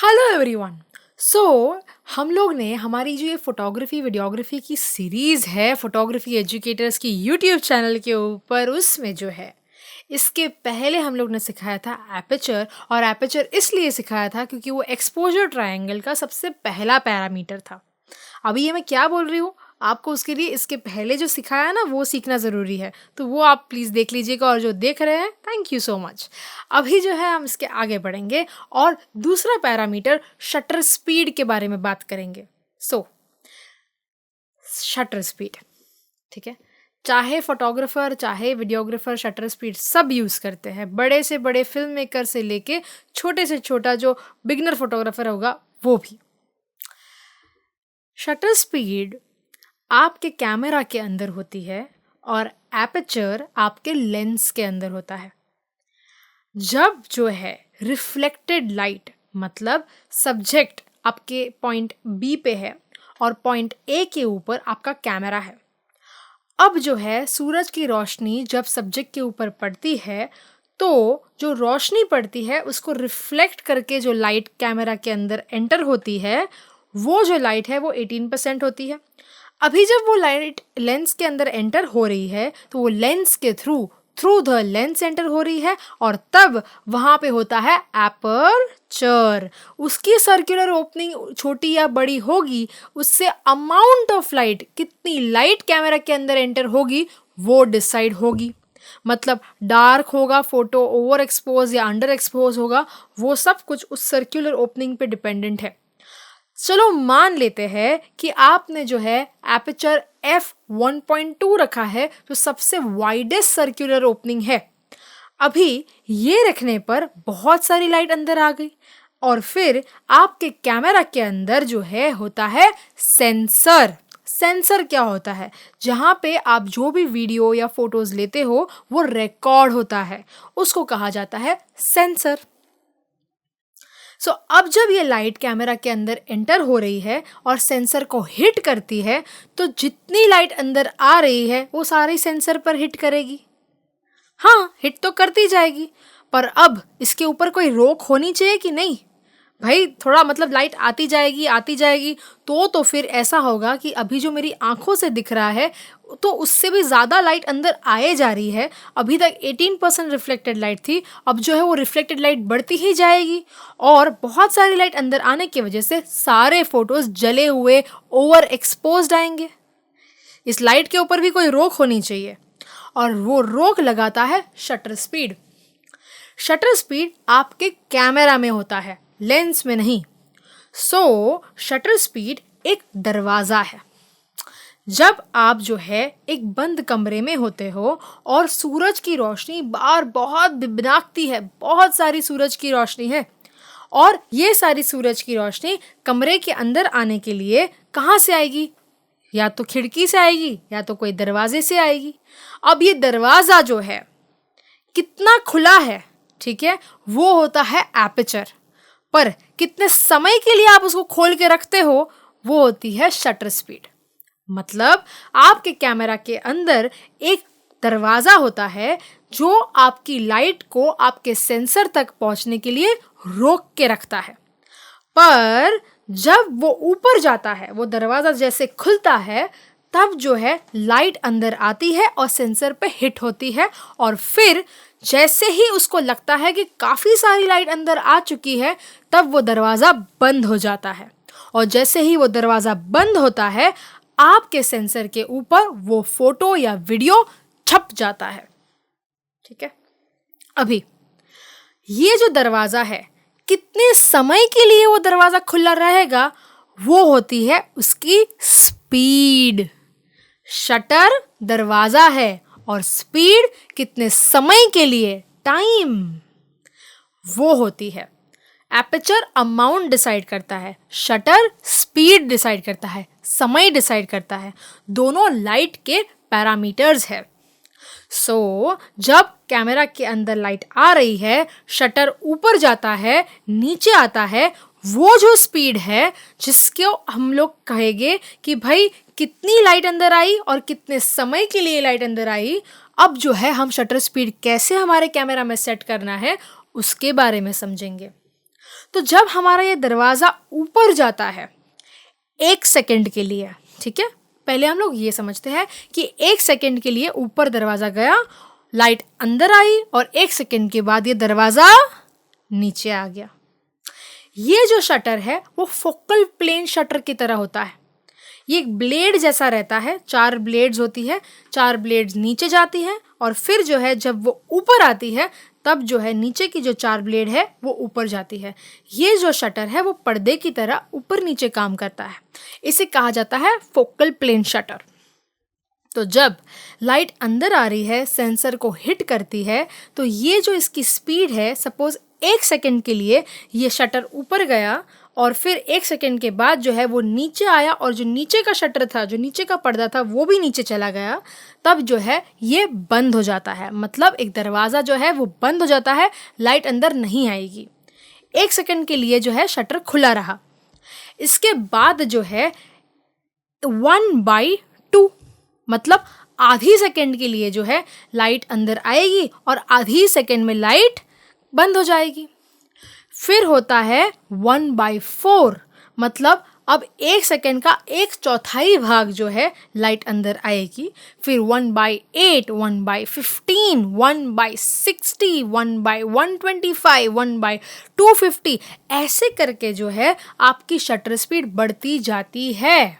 Hello everyone. सो हम लोग ने हमारी जो ये फोटोग्राफी वीडियोग्राफी की सीरीज़ है फोटोग्राफी एजुकेटर्स की यूट्यूब चैनल के ऊपर, उसमें जो है इसके पहले हम लोग ने सिखाया था एपर्चर। और एपर्चर इसलिए सिखाया था क्योंकि वो एक्सपोजर ट्रायंगल का सबसे पहला पैरामीटर था। अभी ये मैं क्या बोल रही हूँ, आपको उसके लिए इसके पहले जो सिखाया ना वो सीखना ज़रूरी है, तो वो आप प्लीज़ देख लीजिएगा। और जो देख रहे हैं थैंक यू सो मच। अभी जो है हम इसके आगे बढ़ेंगे और दूसरा पैरामीटर शटर स्पीड के बारे में बात करेंगे। शटर स्पीड, ठीक है, चाहे फोटोग्राफर चाहे वीडियोग्राफर शटर स्पीड सब यूज़ करते हैं, बड़े से बड़े फिल्म मेकर से लेके छोटे से छोटा जो बिगनर फोटोग्राफर होगा वो भी। शटर स्पीड आपके कैमरा के अंदर होती है और एपर्चर आपके लेंस के अंदर होता है। जब जो है रिफ्लेक्टेड लाइट, मतलब सब्जेक्ट आपके पॉइंट बी पे है और पॉइंट ए के ऊपर आपका कैमरा है, अब जो है सूरज की रोशनी जब सब्जेक्ट के ऊपर पड़ती है तो जो रोशनी पड़ती है उसको रिफ्लेक्ट करके जो लाइट कैमरा के अंदर एंटर होती है, वो जो लाइट है वो 18% होती है। अभी जब वो लाइट लेंस के अंदर एंटर हो रही है तो वो लेंस के थ्रू द लेंस एंटर हो रही है और तब वहाँ पे होता है एपर्चर। उसकी सर्कुलर ओपनिंग छोटी या बड़ी होगी, उससे अमाउंट ऑफ लाइट, कितनी लाइट कैमरा के अंदर एंटर होगी वो डिसाइड होगी। मतलब डार्क होगा फोटो, ओवर एक्सपोज या अंडर एक्सपोज होगा, वो सब कुछ उस सर्कुलर ओपनिंग पे डिपेंडेंट है। चलो मान लेते हैं कि आपने जो है एपर्चर f1.2 रखा है, जो सबसे वाइडेस्ट सर्कुलर ओपनिंग है। अभी ये रखने पर बहुत सारी लाइट अंदर आ गई और फिर आपके कैमरा के अंदर जो है होता है सेंसर। सेंसर क्या होता है? जहाँ पे आप जो भी वीडियो या फोटोज लेते हो वो रिकॉर्ड होता है, उसको कहा जाता है सेंसर। अब जब ये लाइट कैमरा के अंदर एंटर हो रही है और सेंसर को हिट करती है तो जितनी लाइट अंदर आ रही है वो सारी सेंसर पर हिट करेगी। हाँ, हिट तो करती जाएगी, पर अब इसके ऊपर कोई रोक होनी चाहिए कि नहीं भाई? थोड़ा मतलब लाइट आती जाएगी तो फिर ऐसा होगा कि अभी जो मेरी आंखों से दिख रहा है तो उससे भी ज़्यादा लाइट अंदर आए जा रही है। अभी तक 18% रिफ्लेक्टेड लाइट थी, अब जो है वो रिफ्लेक्टेड लाइट बढ़ती ही जाएगी और बहुत सारी लाइट अंदर आने की वजह से सारे फोटोज जले हुए ओवर एक्सपोज्ड आएंगे। इस लाइट के ऊपर भी कोई रोक होनी चाहिए और वो रोक लगाता है शटर स्पीड। शटर स्पीड आपके कैमरा में होता है, लेंस में नहीं। शटर स्पीड एक दरवाज़ा है। जब आप जो है एक बंद कमरे में होते हो और सूरज की रोशनी बाहर बहुत भिभनाकती है, बहुत सारी सूरज की रोशनी है और ये सारी सूरज की रोशनी कमरे के अंदर आने के लिए कहाँ से आएगी? या तो खिड़की से आएगी या तो कोई दरवाजे से आएगी। अब ये दरवाज़ा जो है कितना खुला है, ठीक है, वो होता है एपर्चर, पर कितने समय के लिए आप उसको खोल के रखते हो वो होती है शटर स्पीड। मतलब आपके कैमरा के अंदर एक दरवाज़ा होता है जो आपकी लाइट को आपके सेंसर तक पहुंचने के लिए रोक के रखता है, पर जब वो ऊपर जाता है, वो दरवाज़ा जैसे खुलता है तब जो है लाइट अंदर आती है और सेंसर पे हिट होती है और फिर जैसे ही उसको लगता है कि काफ़ी सारी लाइट अंदर आ चुकी है तब वो दरवाज़ा बंद हो जाता है और जैसे ही वो दरवाज़ा बंद होता है आपके सेंसर के ऊपर वो फोटो या वीडियो छप जाता है। ठीक है, अभी ये जो दरवाज़ा है कितने समय के लिए वो दरवाज़ा खुला रहेगा वो होती है उसकी स्पीड। शटर दरवाज़ा है और स्पीड कितने समय के लिए, टाइम, वो होती है। एपर्चर अमाउंट डिसाइड करता है, शटर स्पीड डिसाइड करता है, समय डिसाइड करता है। दोनों लाइट के पैरामीटर्स है। जब कैमरा के अंदर लाइट आ रही है, शटर ऊपर जाता है, नीचे आता है, वो जो स्पीड है जिसको हम लोग कहेंगे कि भाई कितनी लाइट अंदर आई और कितने समय के लिए लाइट अंदर आई। अब जो है हम शटर स्पीड कैसे हमारे कैमरा में सेट करना है उसके बारे में समझेंगे। तो जब हमारा ये दरवाज़ा ऊपर जाता है 1 सेकंड के लिए, ठीक है, पहले हम लोग ये समझते हैं कि 1 सेकंड के लिए ऊपर दरवाज़ा गया, लाइट अंदर आई और 1 सेकंड के बाद ये दरवाज़ा नीचे आ गया। ये जो शटर है वो फोकल प्लेन शटर की तरह होता है। ये एक ब्लेड जैसा रहता है, 4 ब्लेड्स होती है, 4 ब्लेड्स नीचे जाती हैं और फिर जो है जब वो ऊपर आती है तब जो है नीचे की जो 4 ब्लेड है वो ऊपर जाती है। ये जो शटर है वो पर्दे की तरह ऊपर नीचे काम करता है। इसे कहा जाता है फोकल प्लेन शटर। तो जब लाइट अंदर आ रही है, सेंसर को हिट करती है, तो ये जो इसकी स्पीड है, सपोज 1 सेकंड के लिए ये शटर ऊपर गया और फिर 1 सेकंड के बाद जो है वो नीचे आया और जो नीचे का शटर था, जो नीचे का पर्दा था वो भी नीचे चला गया, तब जो है ये बंद हो जाता है। मतलब एक दरवाज़ा जो है वो बंद हो जाता है, लाइट अंदर नहीं आएगी। 1 सेकंड के लिए जो है शटर खुला रहा। इसके बाद जो है 1/2 मतलब आधी सेकंड के लिए जो है लाइट अंदर आएगी और आधी सेकंड में लाइट बंद हो जाएगी। फिर होता है 1/4 मतलब अब 1 सेकंड का 1/4 भाग जो है लाइट अंदर आएगी। फिर 1/8, 1/15, 1/60, 1/125, 1/250 ऐसे करके जो है आपकी शटर स्पीड बढ़ती जाती है।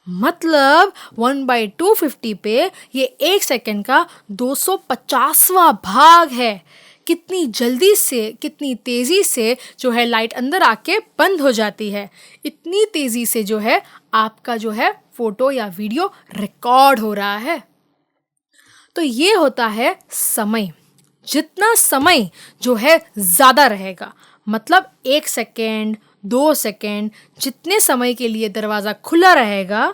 मतलब 1/250 पे ये 1 सेकंड का 250वां भाग है। कितनी जल्दी से, कितनी तेज़ी से जो है लाइट अंदर आके बंद हो जाती है। इतनी तेज़ी से जो है आपका जो है फोटो या वीडियो रिकॉर्ड हो रहा है। तो ये होता है समय। जितना समय जो है ज़्यादा रहेगा, मतलब 1 सेकंड, 2 सेकंड, जितने समय के लिए दरवाज़ा खुला रहेगा,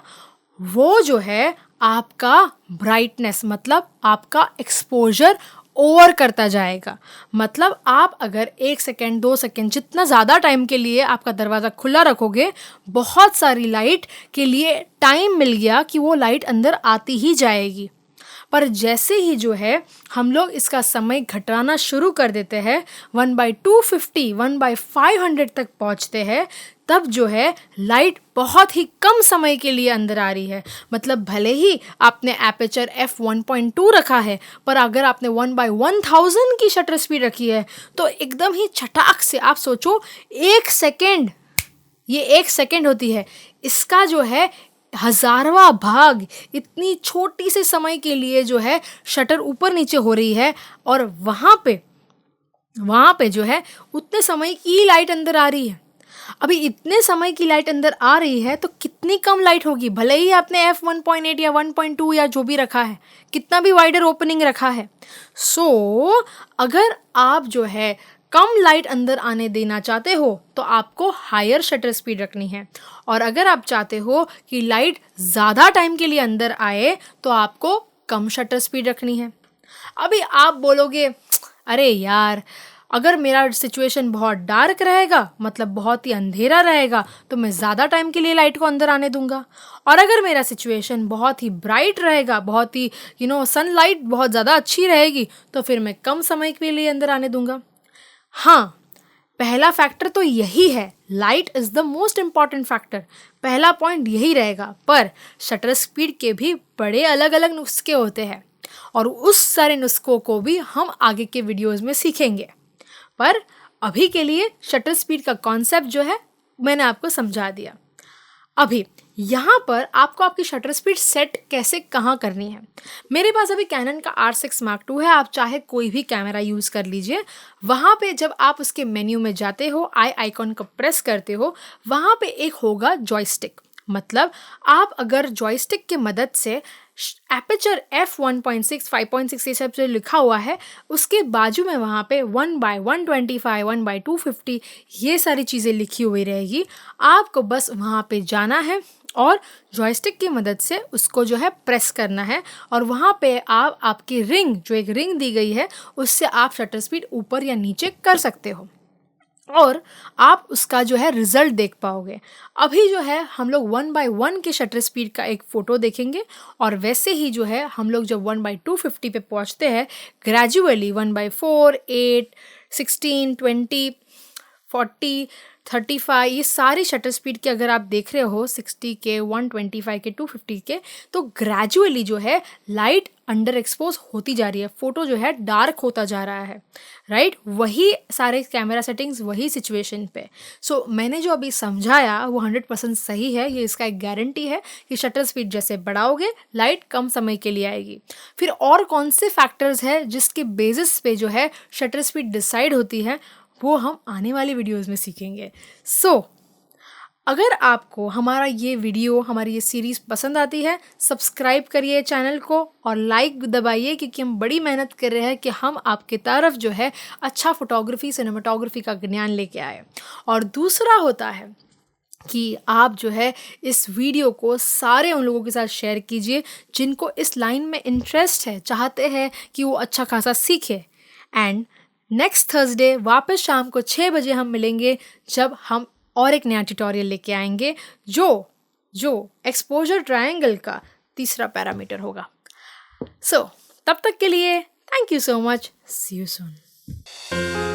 वो जो है आपका ब्राइटनेस मतलब आपका एक्सपोजर ओवर करता जाएगा। मतलब आप अगर 1 सेकंड, 2 सेकंड जितना ज़्यादा टाइम के लिए आपका दरवाज़ा खुला रखोगे, बहुत सारी लाइट के लिए टाइम मिल गया कि वो लाइट अंदर आती ही जाएगी। पर जैसे ही जो है हम लोग इसका समय घटाना शुरू कर देते हैं, 1/250, 1/500 तक पहुंचते हैं, तब जो है लाइट बहुत ही कम समय के लिए अंदर आ रही है। मतलब भले ही आपने एपर्चर f1.2 रखा है, पर अगर आपने 1/1000 की शटर स्पीड रखी है तो एकदम ही छटाक से, आप सोचो 1 सेकंड, ये 1 सेकंड होती है, इसका जो है 1000वां भाग इतनी छोटी से समय के लिए जो है शटर ऊपर नीचे हो रही है और वहाँ पे जो है उतने समय की लाइट अंदर आ रही है। अभी इतने समय की लाइट अंदर आ रही है तो कितनी कम लाइट होगी, भले ही आपने f1.8 या 1.2 या जो भी रखा है, कितना भी वाइडर ओपनिंग रखा है। सो अगर आप जो है कम लाइट अंदर आने देना चाहते हो तो आपको हायर शटर स्पीड रखनी है, और अगर आप चाहते हो कि लाइट ज़्यादा टाइम के लिए अंदर आए तो आपको कम शटर स्पीड रखनी है। अभी आप बोलोगे, अरे यार, अगर मेरा सिचुएशन बहुत डार्क रहेगा, मतलब बहुत ही अंधेरा रहेगा, तो मैं ज़्यादा टाइम के लिए लाइट को अंदर आने दूंगा, और अगर मेरा सिचुएशन बहुत ही ब्राइट रहेगा, बहुत ही सनलाइट बहुत ज़्यादा अच्छी रहेगी, तो फिर मैं कम समय के लिए अंदर आने दूंगा। हाँ, पहला फैक्टर तो यही है, light is the most important factor. पहला पॉइंट यही रहेगा, पर शटर स्पीड के भी बड़े अलग अलग नुस्खे होते हैं और उस सारे नुस्खों को भी हम आगे के वीडियोज़ में सीखेंगे। पर अभी के लिए शटर स्पीड का कॉन्सेप्ट जो है मैंने आपको समझा दिया। अभी यहाँ पर आपको आपकी शटर स्पीड सेट कैसे कहाँ करनी है। मेरे पास अभी कैनन का R6 Mark II है, आप चाहे कोई भी कैमरा यूज़ कर लीजिए। वहाँ पे जब आप उसके मेन्यू में जाते हो, आई आइकॉन को प्रेस करते हो, वहाँ पे एक होगा जॉयस्टिक। मतलब आप अगर जॉयस्टिक की मदद से एपर्चर f1.6, 5.6 ये सब जो लिखा हुआ है उसके बाजू में वहाँ पे 1/125, 1/250 ये सारी चीज़ें लिखी हुई रहेगी। आपको बस वहाँ पे जाना है और जॉयस्टिक की मदद से उसको जो है प्रेस करना है, और वहाँ पे आप आपकी रिंग, जो एक रिंग दी गई है, उससे आप शटर स्पीड ऊपर या नीचे कर सकते हो और आप उसका जो है रिजल्ट देख पाओगे। अभी जो है हम लोग 1/1 के शटर स्पीड का एक फ़ोटो देखेंगे, और वैसे ही जो है हम लोग जब 1/250 पे पहुंचते हैं, ग्रेजुअली 1/4, 8, 16, 20, 40, 35 ये सारी शटर स्पीड के अगर आप देख रहे हो 60 के, 125 के, 250 के, तो ग्रेजुअली जो है लाइट अंडर एक्सपोज होती जा रही है, फोटो जो है डार्क होता जा रहा है, राइट? वही सारे कैमरा सेटिंग्स वही सिचुएशन पे। सो मैंने जो अभी समझाया वो 100% सही है। ये इसका एक गारंटी है कि शटर स्पीड जैसे बढ़ाओगे लाइट कम समय के लिए आएगी। फिर और कौन से फैक्टर्स है जिसके बेसिस पे जो है शटर स्पीड डिसाइड होती है, वो हम आने वाली वीडियोस में सीखेंगे। सो अगर आपको हमारा ये वीडियो, हमारी ये सीरीज़ पसंद आती है, सब्सक्राइब करिए चैनल को और लाइक दबाइए, क्योंकि हम बड़ी मेहनत कर रहे हैं कि हम आपके तरफ जो है अच्छा फोटोग्राफी, सिनेमाटोग्राफी का ज्ञान लेके आए। और दूसरा होता है कि आप जो है इस वीडियो को सारे उन लोगों के साथ शेयर कीजिए जिनको इस लाइन में इंटरेस्ट है, चाहते हैं कि वो अच्छा खासा सीखे। एंड नेक्स्ट थर्सडे वापस शाम को 6 बजे हम मिलेंगे, जब हम और एक नया ट्यूटोरियल लेके आएंगे जो एक्सपोजर ट्रायंगल का तीसरा पैरामीटर होगा। सो तब तक के लिए thank you so much, see you soon.